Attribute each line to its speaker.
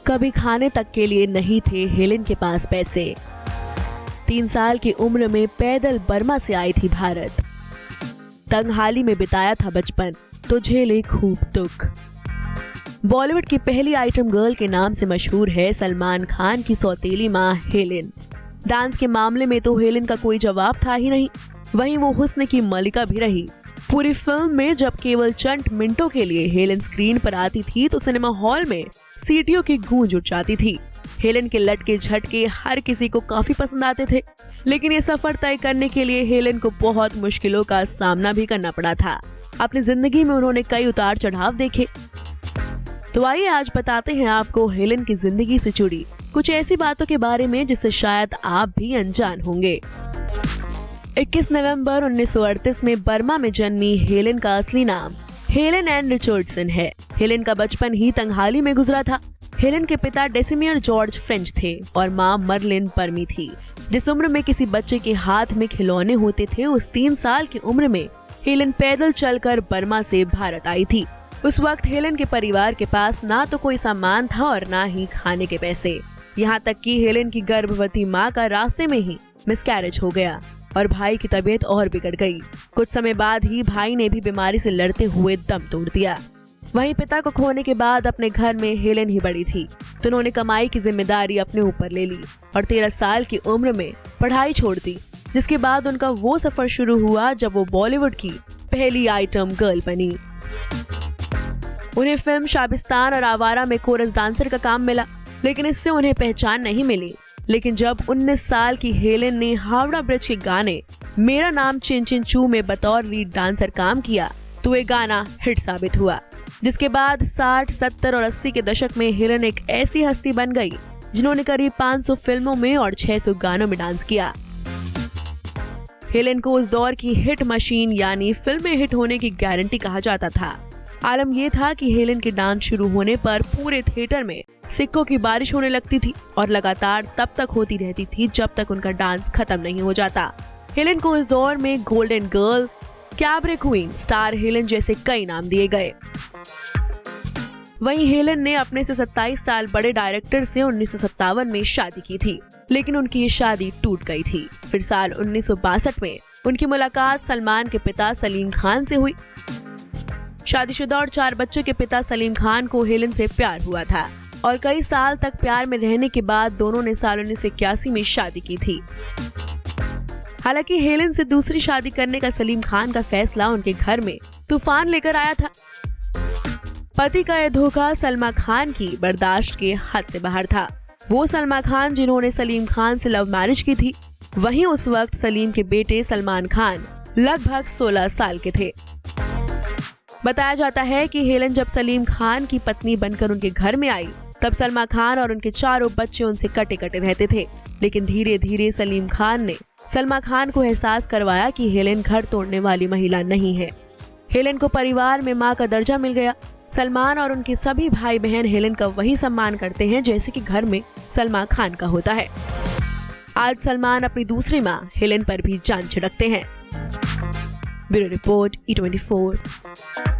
Speaker 1: कभी खाने तक के लिए नहीं थे हेलेन के पास पैसे। 3 साल की उम्र में पैदल बर्मा से आई थी भारत। तंगहाली में बिताया था बचपन, तो झेले खूब दुख। बॉलीवुड की पहली आइटम गर्ल के नाम से मशहूर है सलमान खान की सौतेली मां हेलेन। डांस के मामले में तो हेलेन का कोई जवाब था ही नहीं, वहीं वो हुस्न की मलिका भी रही। पूरी फिल्म में जब केवल चंद मिनटों के लिए हेलेन स्क्रीन पर आती थी तो सिनेमा हॉल में सीटियों की गूंज उठ जाती थी। हेलेन के लटके झटके हर किसी को काफी पसंद आते थे, लेकिन ये सफर तय करने के लिए हेलेन को बहुत मुश्किलों का सामना भी करना पड़ा था। अपनी जिंदगी में उन्होंने कई उतार चढ़ाव देखे। तो आइए आज बताते हैं आपको हेलेन की जिंदगी से जुड़ी कुछ ऐसी बातों के बारे में जिससे शायद आप भी अनजान होंगे। 21 नवंबर 1938 में बर्मा में जन्मी हेलेन का असली नाम हेलेन एन रिचर्डसन है। हेलेन का बचपन ही तंगहाली में गुजरा था। हेलेन के पिता डेसिमियर जॉर्ज फ्रेंच थे और मां मर्लिन बर्मी थी। जिस उम्र में किसी बच्चे के हाथ में खिलौने होते थे, उस 3 साल की उम्र में हेलेन पैदल चलकर बर्मा से भारत आई थी। उस वक्त हेलेन के परिवार के पास ना तो कोई सामान था और ना ही खाने के पैसे। यहाँ तक कि हेलेन की गर्भवती माँ का रास्ते में ही मिसकैरेज हो गया और भाई की तबीयत और बिगड़ गई। कुछ समय बाद ही भाई ने भी बीमारी से लड़ते हुए दम तोड़ दिया। वहीं पिता को खोने के बाद अपने घर में हेलेन ही बड़ी थी, तो उन्होंने कमाई की जिम्मेदारी अपने ऊपर ले ली और 13 साल की उम्र में पढ़ाई छोड़ दी। जिसके बाद उनका वो सफर शुरू हुआ जब वो बॉलीवुड की पहली आइटम गर्ल बनी। उन्हें फिल्म शाबिस्तान और आवारा में कोरस डांसर का काम मिला, लेकिन इससे उन्हें पहचान नहीं मिली। लेकिन जब 19 साल की हेलेन ने हावड़ा ब्रिज के गाने मेरा नाम चिन चिन चू में बतौर लीड डांसर काम किया, तो ये गाना हिट साबित हुआ। जिसके बाद 60, 70 और 80 के दशक में हेलेन एक ऐसी हस्ती बन गई जिन्होंने करीब 500 फिल्मों में और 600 गानों में डांस किया। हेलेन को उस दौर की हिट मशीन यानी फिल्में हिट होने की गारंटी कहा जाता था। आलम ये था कि हेलेन के डांस शुरू होने पर पूरे थिएटर में सिक्कों की बारिश होने लगती थी और लगातार तब तक होती रहती थी जब तक उनका डांस खत्म नहीं हो जाता। हेलेन को इस दौर में golden girl, cabaret queen, star Helen जैसे कई नाम दिए गए। वहीं हेलेन ने अपने से 27 साल बड़े डायरेक्टर से 1957 में शादी की थी, लेकिन उनकी ये शादी टूट गई थी। फिर साल 1962 में उनकी मुलाकात सलमान के पिता सलीम खान से हुई। शादीशुदा और 4 बच्चों के पिता सलीम खान को हेलेन से प्यार हुआ था और कई साल तक प्यार में रहने के बाद दोनों ने साल 1981 में शादी की थी। हालांकि हेलेन से दूसरी शादी करने का सलीम खान का फैसला उनके घर में तूफान लेकर आया था। पति का यह धोखा सलमा खान की बर्दाश्त के हद से बाहर था। वो सलमा खान जिन्होंने सलीम खान से लव मैरिज की थी। वहीं उस वक्त सलीम के बेटे सलमान खान लगभग 16 साल के थे। बताया जाता है कि हेलेन जब सलीम खान की पत्नी बनकर उनके घर में आई, तब सलमा खान और उनके चारों बच्चे उनसे कटे कटे रहते थे। लेकिन धीरे धीरे सलीम खान ने सलमा खान को एहसास करवाया कि हेलेन घर तोड़ने वाली महिला नहीं है। हेलेन को परिवार में मां का दर्जा मिल गया। सलमान और उनके सभी भाई बहन हेलेन का वही सम्मान करते हैं जैसे कि घर में सलमा खान का होता है। आज सलमान अपनी दूसरी मां हेलेन पर भी जान छिड़कते हैं। Bureau report, E24।